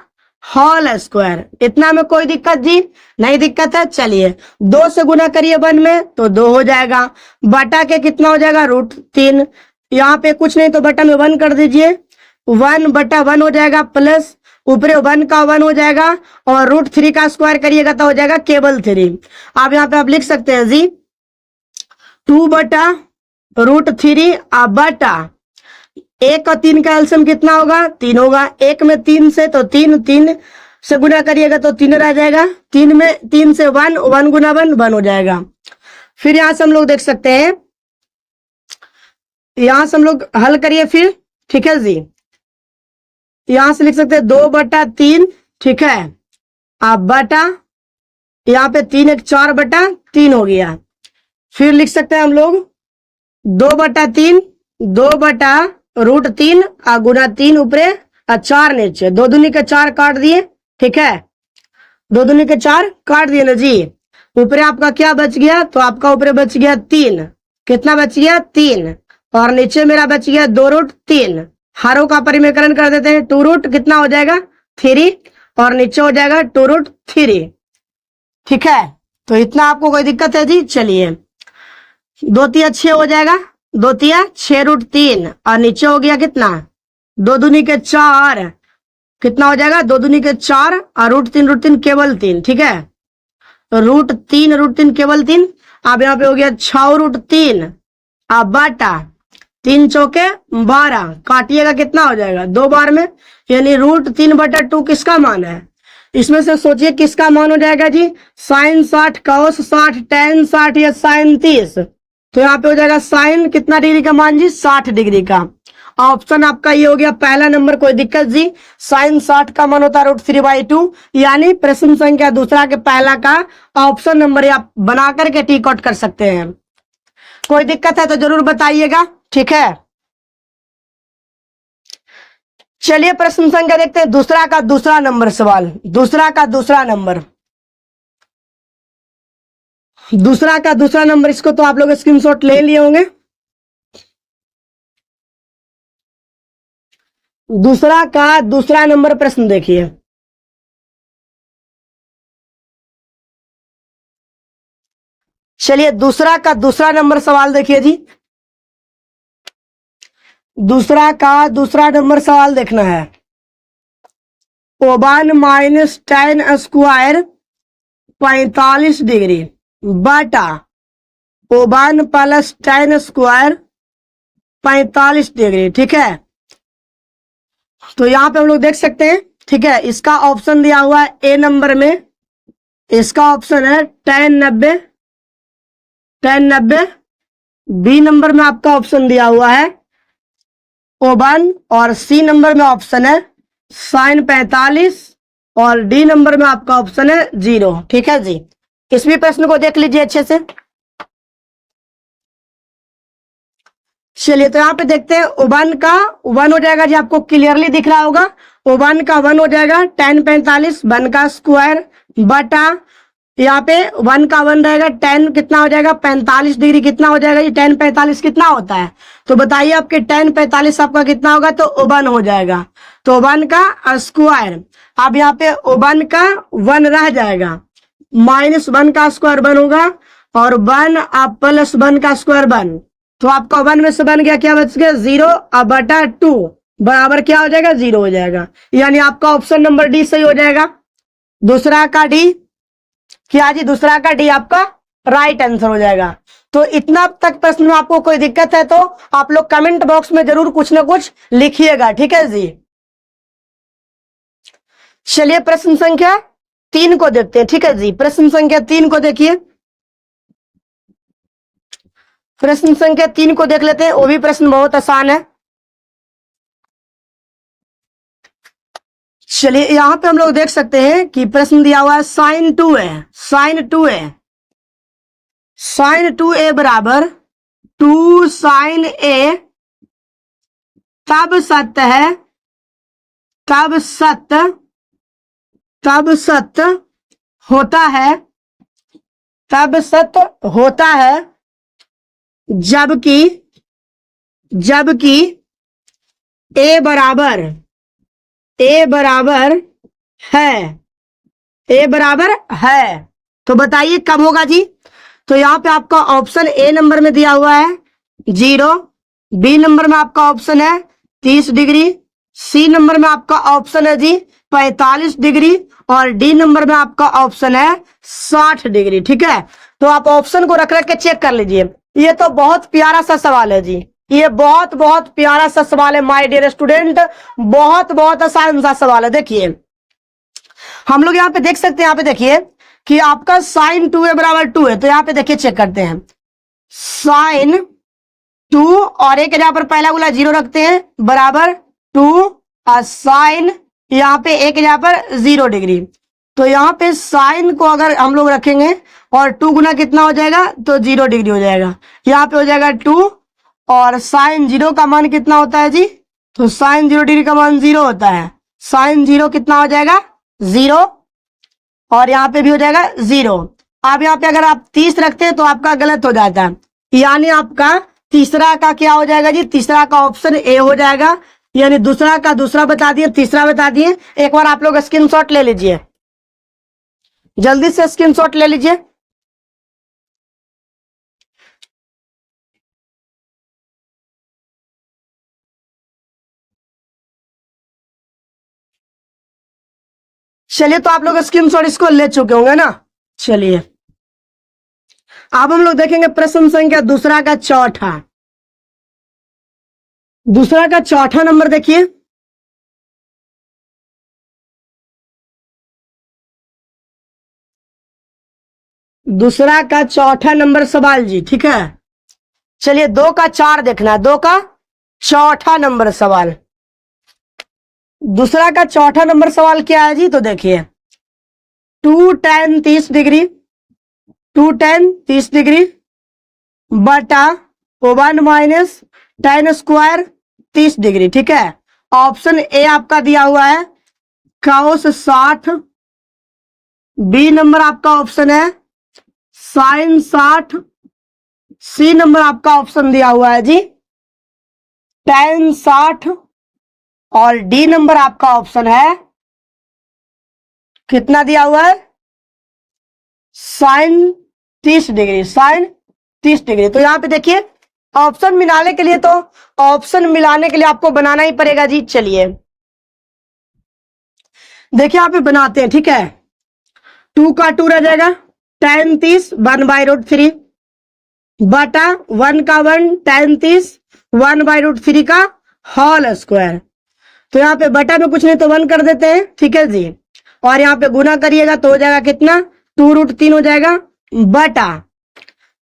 होल स्क्वायर। इतना में कोई दिक्कत जी? नहीं दिक्कत है। चलिए 2 से गुना करिए 1 में तो 2 हो जाएगा। बटा के कितना हो जाएगा? √3। यहाँ पे कुछ नहीं तो बटा में 1 कर दीजिए। 1 बटा 1 हो जाएगा प्लस ऊपरे 1 का 1 हो जाएगा और √3 का स्क्वायर करिएगा तो हो जाएगा केवल 3। आप यहाँ पे आप लिख सकते हैं जी 2 बटा √3 बटा 1 और 3 का एलसीएम कितना होगा? 3 होगा। 1 में 3 से तो 3 से गुना करिएगा तो 3 रह जाएगा। 3 में 3 से 1 गुना 1 हो जाएगा। फिर यहां से हम लोग देख सकते हैं, यहां से हम लोग हल करिए फिर, ठीक है जी। यहां से लिख सकते हैं 2 बटा 3, ठीक है, अब बटा यहाँ पे 3 1 4 बटा 3 हो गया। फिर लिख सकते हैं हम लोग 2 बटा 3 2 बटा √3 गुना 3 ऊपरे 4 नीचे। 2 दूनी के 4 काट दिए, ठीक है, 2 दूनी के 4 काट दिए ना जी। ऊपरे आपका क्या बच गया? तो आपका ऊपरे बच गया 3। कितना बच गया? 3। और नीचे मेरा बच गया 2√3। हरों का परिमेयकरण कर देते हैं। 2 कितना हो जाएगा? 3 और नीचे हो जाएगा 2√3, ठीक है। तो इतना आपको कोई दिक्कत है जी? चलिए 2 तिया 6 हो जाएगा। 2 तिया 6√3 और नीचे हो गया कितना? 2 दूनी के 4 कितना हो जाएगा? 2 दूनी के 4 और √3 केवल 3, ठीक है। √3 केवल 3। अब यहाँ पे हो गया 6√3 अब बटा 3 चौके 12 काटिएगा कितना हो जाएगा? 2 बार में, यानी √3 बटा 2 किसका मान है? इसमें से सोचिए किसका मान हो जाएगा जी? sin 60 cos 60 tan 60 या sin 30। तो यहाँ पे हो जाएगा साइन कितना डिग्री का मान जी? 60 डिग्री का। ऑप्शन आपका ये हो गया पहला नंबर। कोई दिक्कत जी? sin 60 का मान होता है √3/2, यानी प्रश्न संख्या दूसरा के पहला का ऑप्शन नंबर आप बना करके टिक आउट कर सकते हैं। कोई दिक्कत है तो जरूर बताइएगा, ठीक है। चलिए प्रश्न संख्या देखते हैं दूसरा का दूसरा नंबर सवाल। दूसरा का दूसरा नंबर दूसरा का दूसरा नंबर, इसको तो आप लोग स्क्रीनशॉट ले लिए होंगे। दूसरा का दूसरा नंबर प्रश्न देखिए। चलिए दूसरा का दूसरा नंबर सवाल देखिए जी। दूसरा का दूसरा नंबर सवाल देखना है। O1 minus ten square 45 degree बटा O1 plus ten square 45 degree, ठीक है। तो यहां पे हम लोग देख सकते हैं, ठीक है। इसका ऑप्शन दिया हुआ है ए नंबर में, इसका ऑप्शन है tan 90। बी नंबर में आपका ऑप्शन दिया हुआ है O1 और सी नंबर में ऑप्शन है sin 45 और डी नंबर में आपका ऑप्शन है 0, ठीक है जी। इस भी प्रश्न को देख लीजिए अच्छे से। चलिए तो यहाँ पे देखते हैं O1 का 1 हो जाएगा जी, आपको क्लियरली दिख रहा होगा। O1 का 1 हो जाएगा tan 45 1 का स्क्वायर बटा यहाँ पे 1 का 1 रहेगा, tan कितना हो जाएगा 45 डिग्री कितना हो जाएगा ये tan 45 कितना होता है, तो बताइए आपके tan 45 आपका कितना होगा, तो O1 हो जाएगा। तो O1 का स्क्वायर, अब यहाँ पे O1 का 1 रह जाएगा, माइनस 1 का स्क्वायर 1 होगा और 1 आप प्लस 1 का स्क्वायर 1, तो आपका 1 में से बन गया क्या बच गया 0 अब बटा 2 बराबर क्या हो जाएगा 0 हो जाएगा। यानी आपका ऑप्शन नंबर डी सही हो जाएगा। दूसरा का डी क्या जी, दूसरा का डी आपका राइट आंसर हो जाएगा। तो इतना तक प्रश्न में आपको कोई दिक्कत है तो आप लोग कमेंट बॉक्स में जरूर कुछ ना कुछ लिखिएगा, ठीक है जी। चलिए प्रश्न संख्या 3 को देखते हैं, ठीक है जी। प्रश्न संख्या 3 को देखिए। प्रश्न संख्या 3 को देख लेते हैं, वो भी प्रश्न बहुत आसान है। चलिए यहां पे हम लोग देख सकते हैं कि प्रश्न दिया हुआ है sin 2a, sin 2a बराबर 2 sin a तब सत्य है, तब सत्य होता है, तब सत्य होता है जबकि a बराबर है। तो बताइए कब होगा जी। तो यहाँ पे आपका ऑप्शन ए नंबर में दिया हुआ है 0, बी नंबर में आपका ऑप्शन है 30 डिग्री, सी नंबर में आपका ऑप्शन है जी 45 डिग्री और डी नंबर में आपका ऑप्शन है 60 डिग्री, ठीक है। तो आप ऑप्शन को रख के चेक कर लीजिए। ये तो बहुत प्यारा सा सवाल है जी, ये बहुत प्यारा सा सवाल है माय डियर स्टूडेंट, बहुत आसान सा सवाल है। देखिए हम लोग यहाँ पे देख सकते हैं, यहाँ पे देखिए कि आपका sin 2a बराबर 2 है। तो यहाँ पे देखिए चेक करते हैं, sin 2 और एक यहाँ पर पहला गुला 0 रखते हैं बराबर 2 और sin यहाँ पे एक यहाँ पर 0 डिग्री। तो यहाँ पे sin को अगर हम लोग रखेंगे और 2 गुना कितना हो जाएगा, तो 0 डिग्री हो जाएगा। यहाँ पे हो जाएगा 2 और sin 0 का मान कितना होता है जी, तो sin 0 डिग्री का मान 0 होता है। sin 0 कितना हो जाएगा 0 और यहाँ पे भी हो जाएगा 0। अब यहाँ पे अगर आप 30 रखते हैं तो आपका गलत हो जाता है, यानी आपका तीसरा का क्या हो जाएगा जी, तीसरा का ऑप्शन ए हो जाएगा। यानी दूसरा का दूसरा बता दिए, तीसरा बता दिए। एक बार आप लोग स्क्रीनशॉट ले लीजिए, जल्दी से स्क्रीनशॉट ले लीजिए। चलिए तो आप लोग स्क्रीनशॉट इसको ले चुके होंगे ना। चलिए अब हम लोग देखेंगे प्रश्न संख्या दूसरा का चौथा नंबर देखिए। दूसरा का चौथा नंबर सवाल जी, ठीक है। चलिए 2 का 4 देखना है, 2 का चौथा नंबर सवाल। दूसरा का चौथा नंबर सवाल क्या है जी, तो देखिए 2 tan 30 डिग्री, 2 tan 30 डिग्री बटा 1 माइनस tan स्क्वायर 30 डिग्री, ठीक है। ऑप्शन ए आपका दिया हुआ है cos 60, बी नंबर आपका ऑप्शन है साइन 60, सी नंबर आपका ऑप्शन दिया हुआ है जी tan 60, और डी नंबर आपका ऑप्शन है कितना दिया हुआ है साइन 30 डिग्री, साइन 30 डिग्री। तो यहां पे देखिए ऑप्शन मिलाने के लिए, तो ऑप्शन मिलाने के लिए आपको बनाना ही पड़ेगा जी। चलिए देखिए यहाँ पे बनाते हैं, ठीक है। 2 का 2 रह जाएगा, tan 30 1/√3 बटा 1 का 1 tan 30 1/√3 का होल स्क्वायर। तो यहाँ पे बटा में कुछ नहीं तो 1 कर देते हैं, ठीक है जी। और यहाँ पे गुना करिएगा तो हो जाएगा कितना 2√3 हो जाएगा, बटा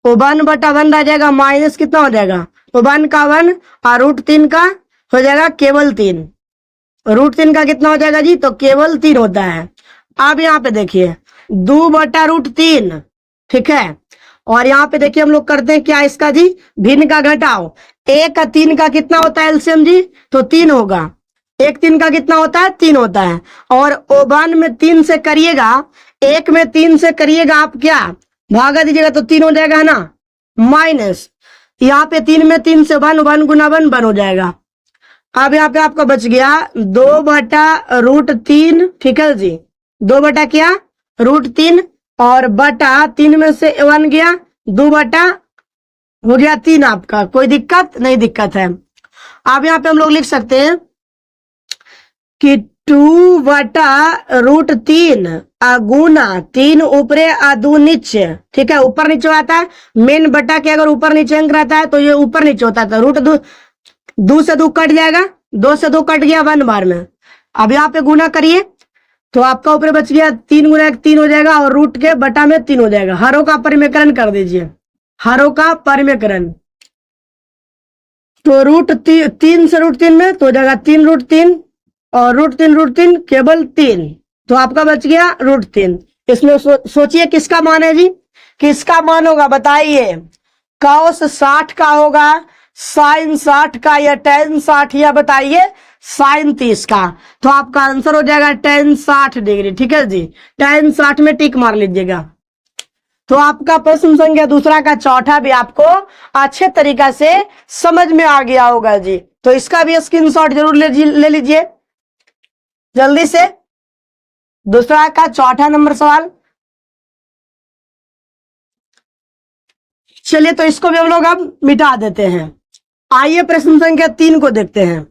तो 1/1 रह जाएगा, माइनस कितना हो जाएगा तो 1 का 1 और √3 का हो जाएगा केवल 3। √3 का कितना हो जाएगा जी तो केवल 3 होता है। अब यहाँ पे देखिए 2/√3, ठीक है। और यहाँ पे देखिए हम लोग करते हैं क्या इसका जी भिन्न का घटाओ। 1 का 3 का कितना होता है एलसीएम जी तो 3 होगा, 1 3 का कितना होता है 3 होता है। और 1 में 3 से करिएगा, 1 में 3 से करिएगा आप क्या भागा दीजिएगा तो 3 हो जाएगा है ना, माइनस यहाँ पे 3 में 3 से 1 1 गुना 1 1 हो जाएगा। अब यहाँ पे आपका बच गया 2/√3, ठीक है जी, 2 बटा क्या √3 और बटा 3 में से 1 गया 2 बटा हो गया 3 आपका। कोई दिक्कत नहीं, दिक्कत है। अब यहाँ पे हम लोग लिख सकते हैं कि 2/√3 गुना 3 ऊपरे आ 2 नीचे, ठीक है। ऊपर नीचे आता है, मेन बटा के अगर ऊपर नीचे अंक रहता है तो ये ऊपर नीचे होता है। रूट 2 से 2 कट जाएगा, 2 से 2 कट गया 1 बार में। अब यहाँ पे गुना करिए तो आपका ऊपर बच गया 3 गुना 1 3 हो जाएगा, और रूट के बटा में 3 हो जाएगा। हरों का परिमेकरण कर दीजिए, हरों का परिमेकरण। तो √3 से √3 में तो हो जाएगा 3√3 और √3 केवल 3, तो आपका बच गया √3। इसमें सोचिए किसका मान है जी, किसका मान होगा बताइए। cos 60 का होगा, साइन 60 का, या tan 60, या बताइए साइन 30 का। तो आपका आंसर हो जाएगा tan 60 डिग्री, ठीक है जी। tan 60 में टिक मार लीजिएगा। तो आपका प्रश्न संख्या दूसरा का चौथा भी आपको अच्छे तरीका से समझ में आ गया होगा जी। तो इसका भी स्क्रीनशॉट जरूर ले लीजिए जल्दी से। दूसरा का चौथा नंबर सवाल, चलिए तो इसको भी हम लोग अब मिटा देते हैं। आइए प्रश्न संख्या 3 को देखते हैं।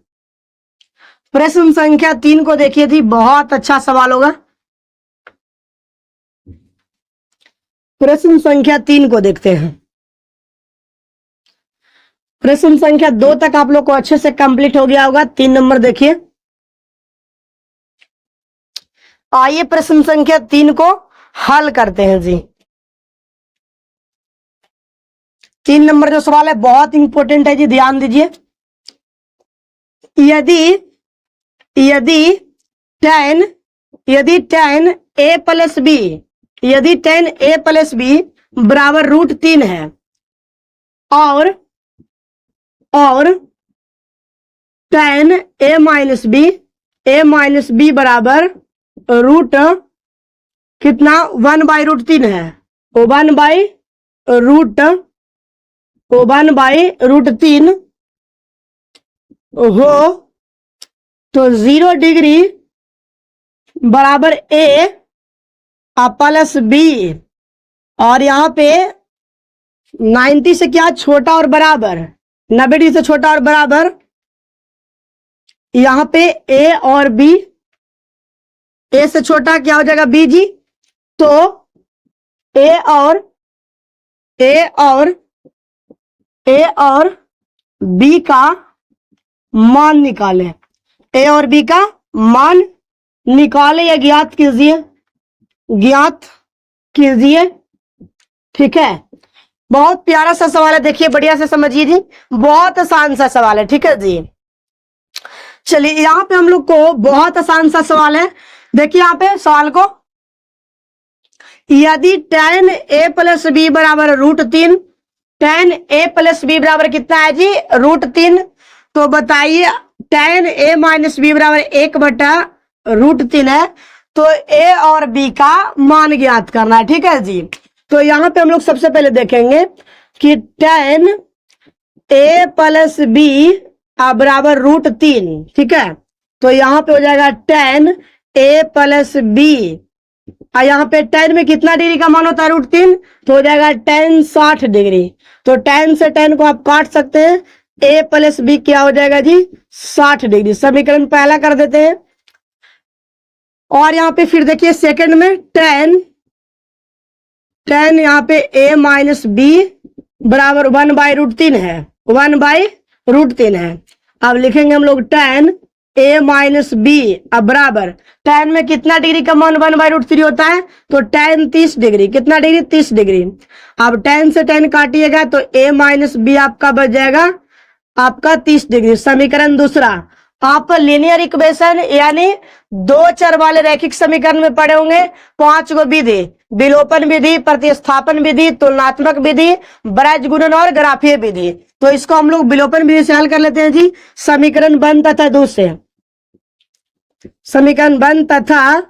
प्रश्न संख्या 3 को देखिए जी, बहुत अच्छा सवाल होगा। प्रश्न संख्या 3 को देखते हैं। प्रश्न संख्या 2 तक आप लोग को अच्छे से कंप्लीट हो गया होगा। 3 नंबर देखिए। आइए प्रश्न संख्या 3 को हल करते हैं जी। 3 नंबर जो सवाल है बहुत इंपॉर्टेंट है जी, ध्यान दीजिए। यदि tan a प्लस बी, यदि tan a प्लस बी बराबर √3 है, और tan a माइनस बी बराबर रूट कितना 1/√3 है, 1/√3 हो, तो 0 डिग्री बराबर a प्लस बी, और यहाँ पे 90 से क्या छोटा और बराबर, 90 डिग्री से छोटा और बराबर, यहाँ पे a और b, a से छोटा क्या हो जाएगा b जी। तो a और b का मान निकालें, a और b का मान निकाले या ज्ञात कीजिए, ठीक है। बहुत प्यारा सा सवाल है, देखिए बढ़िया से समझिए जी, बहुत आसान सा सवाल है, ठीक है जी। चलिए यहाँ पे हम लोग को बहुत आसान सा सवाल है, देखिए यहाँ पे सवाल को, यदि tan a प्लस बी बराबर √3, tan a प्लस बी बराबर कितना है जी √3, तो बताइए tan a माइनस बी बराबर 1/√3 है, तो a और b का मान ज्ञात करना है, ठीक है जी। तो यहाँ पे हम लोग सबसे पहले देखेंगे कि tan a प्लस बी बराबर √3, ठीक है। तो यहाँ पे हो जाएगा tan a प्लस बी, और यहाँ पे tan में कितना डिग्री का मान होता है √3, तो हो जाएगा tan 60 डिग्री। तो tan से tan को आप काट सकते हैं, a प्लस बी क्या हो जाएगा जी 60 डिग्री। समीकरण पहला कर देते हैं। और यहाँ पे फिर देखिए सेकंड में tan यहाँ पे a माइनस बी बराबर 1/√3 है, 1/√3 है। अब लिखेंगे हम लोग tan a माइनस बी अब बराबर tan में कितना डिग्री का मान 1/√3 होता है, तो tan 30 डिग्री, कितना डिग्री 30 डिग्री। अब tan से tan काटिएगा तो a माइनस बी आपका बच जाएगा आपका 30 डिग्री। समीकरण दूसरा, आप लीनियर इक्वेशन यानी दो चर वाले रैखिक समीकरण में पढ़े होंगे 5 गो विधि, विलोपन विधि, प्रतिस्थापन विधि, तुलनात्मक विधि, ब्रज गुणन और ग्राफीय विधि। तो इसको हम लोग विलोपन विधि से हल कर लेते हैं जी। समीकरण 1 तथा 2 से, समीकरण 1 तथा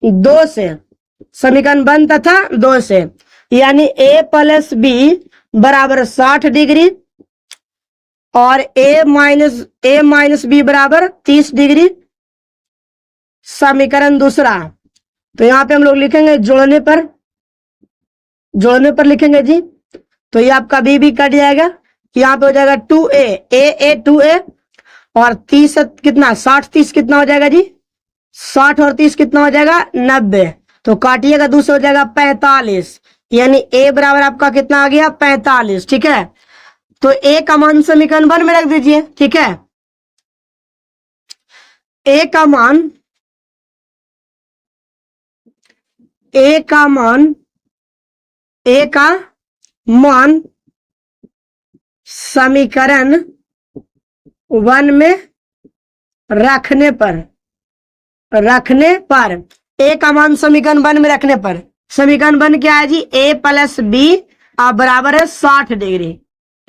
2 से, समीकरण 1 तथा 2 से, यानी a प्लस बी बराबर 60 डिग्री और a माइनस बी बराबर 30 डिग्री। समीकरण दूसरा, तो यहाँ पे हम लोग लिखेंगे जोड़ने पर लिखेंगे जी। तो ये आपका b कट जाएगा, यहाँ पे हो जाएगा 2a 2a और 30 कितना 60 30 कितना हो जाएगा जी 60 और 30 कितना हो जाएगा 90। तो काटिएगा दूसरा हो जाएगा 45, यानी a बराबर आपका कितना आ गया 45, ठीक है। तो a का मान समीकरण 1 में रख दीजिए, ठीक है। a का मान समीकरण 1 में रखने पर a का मान समीकरण 1 में रखने पर, समीकरण 1 क्या है जी a प्लस बी बराबर है 60 डिग्री।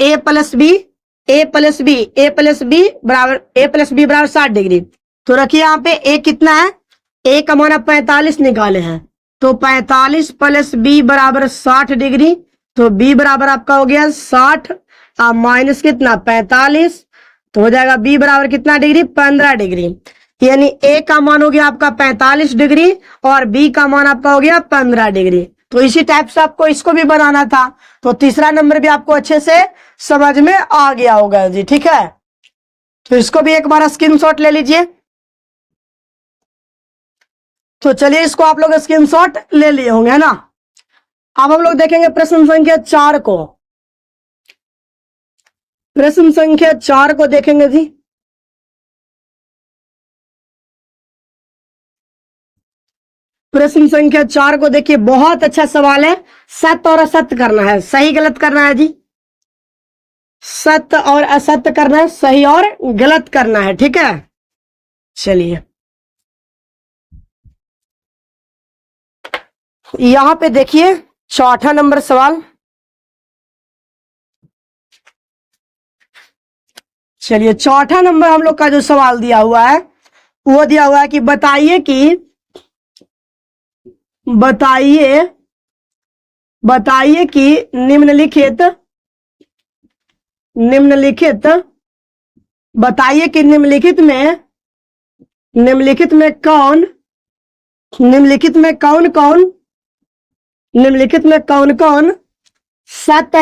a प्लस बी बराबर 60 डिग्री। तो रखिए यहाँ पे a कितना है, a का मान 45 निकाले हैं, तो 45 प्लस बी बराबर 60 डिग्री। तो b बराबर आपका हो गया 60 माइनस कितना 45, तो हो जाएगा b बराबर कितना डिग्री 15 डिग्री। यानी a का मान हो गया आपका 45 डिग्री और b का मान आपका हो गया 15 डिग्री। तो इसी टाइप से आपको इसको भी बनाना था। तो तीसरा नंबर भी आपको अच्छे से समझ में आ गया होगा जी, ठीक है। तो इसको भी एक बार स्क्रीनशॉट ले लीजिए। तो चलिए इसको आप लोग स्क्रीनशॉट ले लिए होंगे, है ना। अब हम लोग देखेंगे प्रश्न संख्या 4 को। प्रश्न संख्या 4 को देखेंगे जी। प्रश्न संख्या 4 को देखिए, बहुत अच्छा सवाल है। सत्य और असत्य करना है, सही गलत करना है जी। सत्य और असत्य करना है, सही और गलत करना है, ठीक है। चलिए यहां पे देखिए चौथा नंबर सवाल। चलिए चौथा नंबर हम लोग का जो सवाल दिया हुआ है वो दिया हुआ है कि बताइए कि निम्नलिखित में कौन सत्य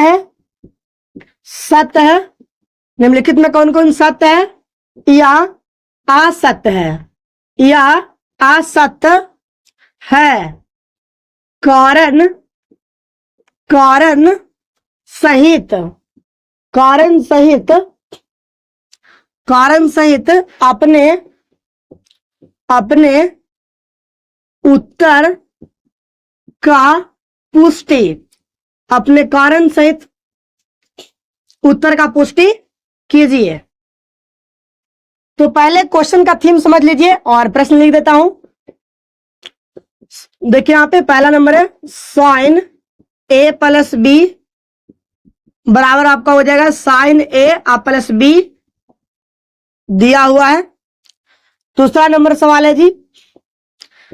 है, निम्नलिखित में कौन कौन सत्य है या असत्य है। कारण सहित अपने उत्तर का पुष्टि, अपने कारण सहित उत्तर का पुष्टि कीजिए। तो पहले क्वेश्चन का थीम समझ लीजिए और प्रश्न लिख देता हूं। देखिए यहां पे पहला नंबर है साइन a प्लस बी बराबर आपका हो जाएगा साइन a प्लस बी दिया हुआ है। दूसरा नंबर सवाल है जी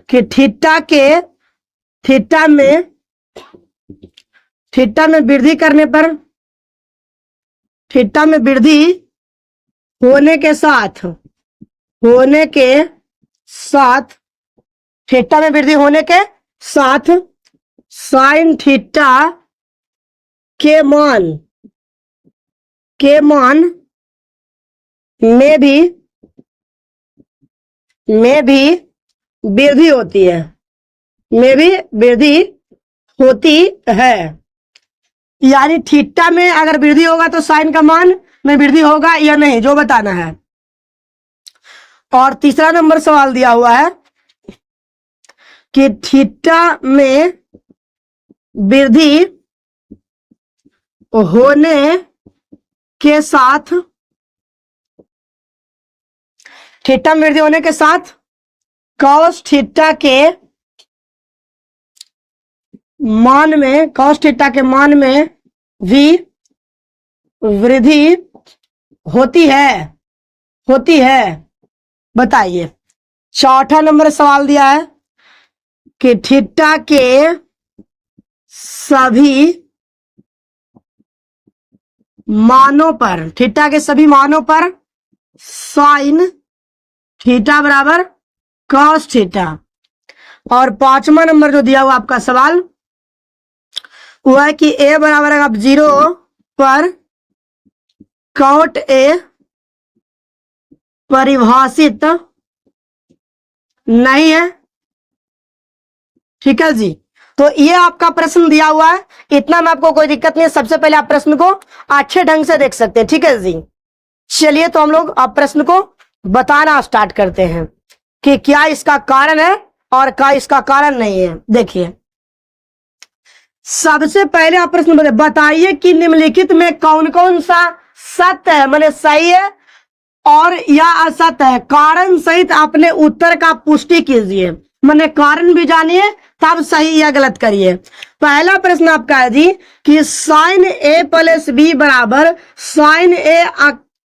कि थीटा में थीटा में वृद्धि करने पर, थीटा में वृद्धि होने के साथ, थीटा में वृद्धि होने के साथ साइन थीटा के मान में भी वृद्धि होती है, यानी थीटा में अगर वृद्धि होगा तो साइन का मान में वृद्धि होगा या नहीं, जो बताना है। और तीसरा नंबर सवाल दिया हुआ है कि थीटा में वृद्धि होने के साथ, थीटा में वृद्धि होने के साथ कॉस थीटा के मान में भी वृद्धि होती है। बताइए। चौथा नंबर सवाल दिया है कि थीटा के सभी मानों पर साइन थीटा बराबर कॉस थीटा। और पांचवा नंबर जो दिया हुआ आपका सवाल वो है कि a बराबर है आप 0 पर कॉट ए परिभाषित नहीं है। ठीक है जी, तो ये आपका प्रश्न दिया हुआ है, इतना में आपको कोई दिक्कत नहीं है। सबसे पहले आप प्रश्न को अच्छे ढंग से देख सकते हैं। ठीक है जी, चलिए तो हम लोग आप प्रश्न को बताना स्टार्ट करते हैं कि क्या इसका कारण है और क्या इसका कारण नहीं है। देखिए, सबसे पहले आप प्रश्न बताइए कि निम्नलिखित में कौन कौन सा सत्य है, माने सही है और या असत्य है। कारण सहित अपने उत्तर का पुष्टि कीजिए, माने कारण भी जानिए तब सही या गलत करिए। पहला प्रश्न आपका है जी कि साइन ए प्लस बी बराबर साइन ए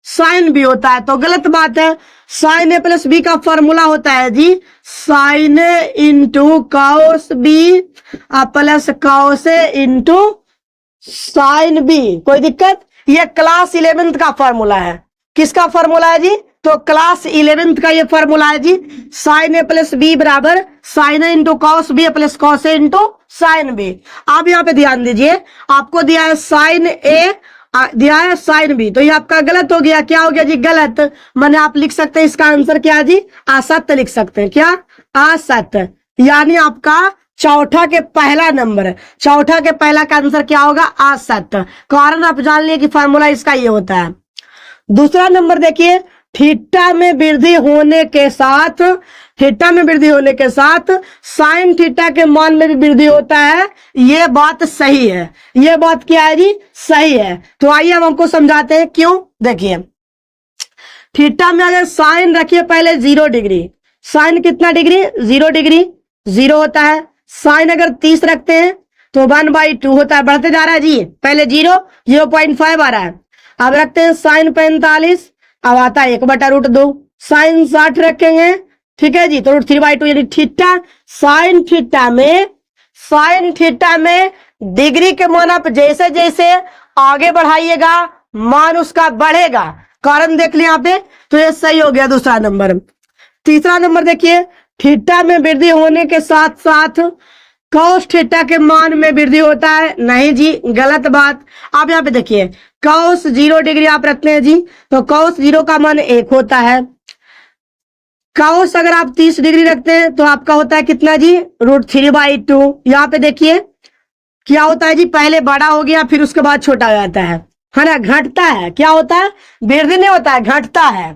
साइन बी होता है, तो गलत बात है। साइन ए प्लस बी का फॉर्मूला होता है जी sine A into cos B plus cos A into sine B. कोई दिक्कत? ये क्लास 11th का फॉर्मूला है। किसका फॉर्मूला है जी? तो क्लास 11th का ये फॉर्मूला है जी साइन ए प्लस बी बराबर sine A into cos B plus cos A into sine B. आप यहाँ पे ध्यान दीजिए, आपको दिया है साइन ए, दिया है साइन बी, तो ये आपका गलत हो गया। क्या हो गया जी? गलत। माने आप लिख सकते हैं इसका आंसर क्या है जी? असत्य लिख सकते हैं। क्या? असत्य। यानी आपका चौथा के पहला नंबर, चौथा के पहला का आंसर क्या होगा? असत्य। कारण आप जान लिए कि फॉर्मूला इसका ये होता है। दूसरा नंबर देखिए, थीटा में वृद्धि होने के साथ, थीटा में वृद्धि होने के साथ साइन थीटा के मान में भी वृद्धि होता है। ये बात सही है। ये बात क्या है जी? सही है। तो आइए हम हमको समझाते हैं क्यों। देखिए, थीटा में अगर साइन रखिए पहले 0 डिग्री, साइन कितना डिग्री? 0 डिग्री, 0 होता है। साइन अगर 30 रखते हैं तो 1/2 होता है, बढ़ते जा रहा है जी। पहले 0, 0.5 आ रहा है। अब रखते हैं साइन 45, अब आता है 1/√2। साइन 60 रखेंगे, ठीक है जी, तो √3/2 यानी थीटा, साइन थीटा में डिग्री के मान आप जैसे जैसे आगे बढ़ाइएगा मान उसका बढ़ेगा। कारण देख लिया यहाँ पे, तो ये सही हो गया दूसरा नंबर। तीसरा नंबर देखिए, थीटा में वृद्धि होने के साथ साथ कॉस थीटा के मान में वृद्धि होता है। नहीं जी, गलत बात। आप यहाँ पे देखिए, कॉस 0 डिग्री आप रखते हैं जी, तो कॉस 0 का मान 1 होता है। कॉस अगर आप 30 डिग्री रखते हैं तो आपका होता है कितना जी? √3/2। यहाँ पे देखिए क्या होता है जी, पहले बड़ा हो गया फिर उसके बाद छोटा हो जाता है ना, घटता है। क्या होता है? वृद्धि नहीं होता है, घटता है।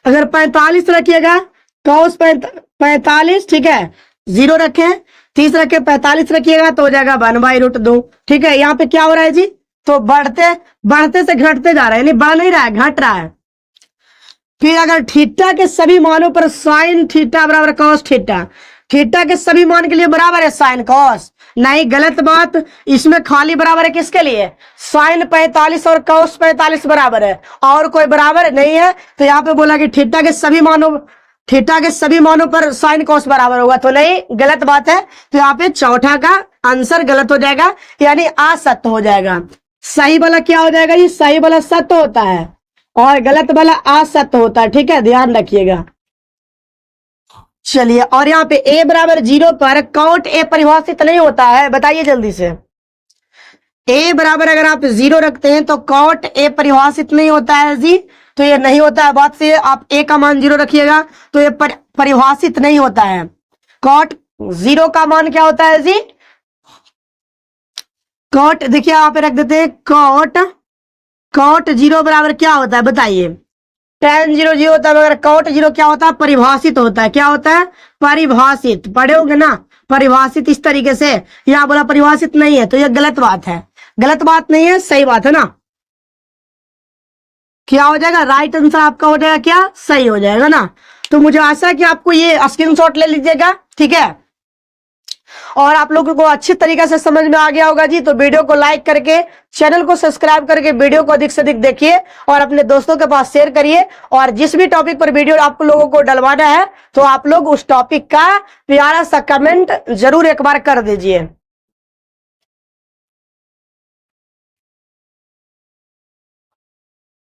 अगर 45 रखिएगा, कॉस 45, ठीक है, 0 रखे, 30 रखे, 45 रखिएगा तो हो जाएगा 1/√2। ठीक है, यहाँ पे क्या हो रहा है जी? तो बढ़ते से घटते जा रहा है, यानी बढ़ नहीं रहा है, घट रहा है। फिर अगर थीटा के सभी मानों पर साइन थीटा बराबर कॉस थीटा, थीटा के सभी मान के लिए बराबर है साइन कॉस, नहीं, गलत बात। इसमें खाली बराबर है किसके लिए? साइन 45 और कॉस 45 बराबर है, और कोई बराबर नहीं है। तो यहाँ पे बोला कि थीटा के सभी मानों पर साइन कॉस बराबर होगा, तो नहीं, गलत बात है। तो यहाँ पे चौथा का आंसर गलत हो जाएगा, यानी असत्य हो जाएगा। सही वाला क्या हो जाएगा जी? सही वाला सत्य होता है और गलत वाला असत्य होता है, ठीक है, ध्यान रखिएगा। चलिए, और यहाँ पे a बराबर 0 पर कॉट a परिभाषित नहीं होता है, बताइए जल्दी से। a बराबर अगर आप 0 रखते हैं तो कॉट a परिभाषित नहीं होता है जी, तो ये नहीं होता है। बात से आप a का मान 0 रखिएगा तो ये परिभाषित नहीं होता है। कॉट 0 का मान क्या होता है जी? कॉट देखिए यहाँ पे रख देते हैं, कॉट 0 बराबर क्या होता है बताइए? tan 0 0 होता है, मगर कॉट 0 क्या होता है? परिभाषित होता है। क्या होता है? परिभाषित। पढ़े होंगे ना, परिभाषित इस तरीके से। यहाँ बोला परिभाषित नहीं है, तो ये गलत बात है। गलत बात नहीं है, सही बात है ना। क्या हो जाएगा? राइट आंसर आपका हो जाएगा क्या? सही हो जाएगा ना। तो मुझे आशा है कि आपको ये स्क्रीनशॉट ले लीजिएगा, ठीक है, और आप लोगों को अच्छी तरीके से समझ में आ गया होगा जी। तो वीडियो को लाइक करके, चैनल को सब्सक्राइब करके वीडियो को अधिक से अधिक देखिए और अपने दोस्तों के पास शेयर करिए। और जिस भी टॉपिक पर वीडियो आप लोगों को डलवाना है तो आप लोग उस टॉपिक का प्यारा सा कमेंट जरूर एक बार कर दीजिए।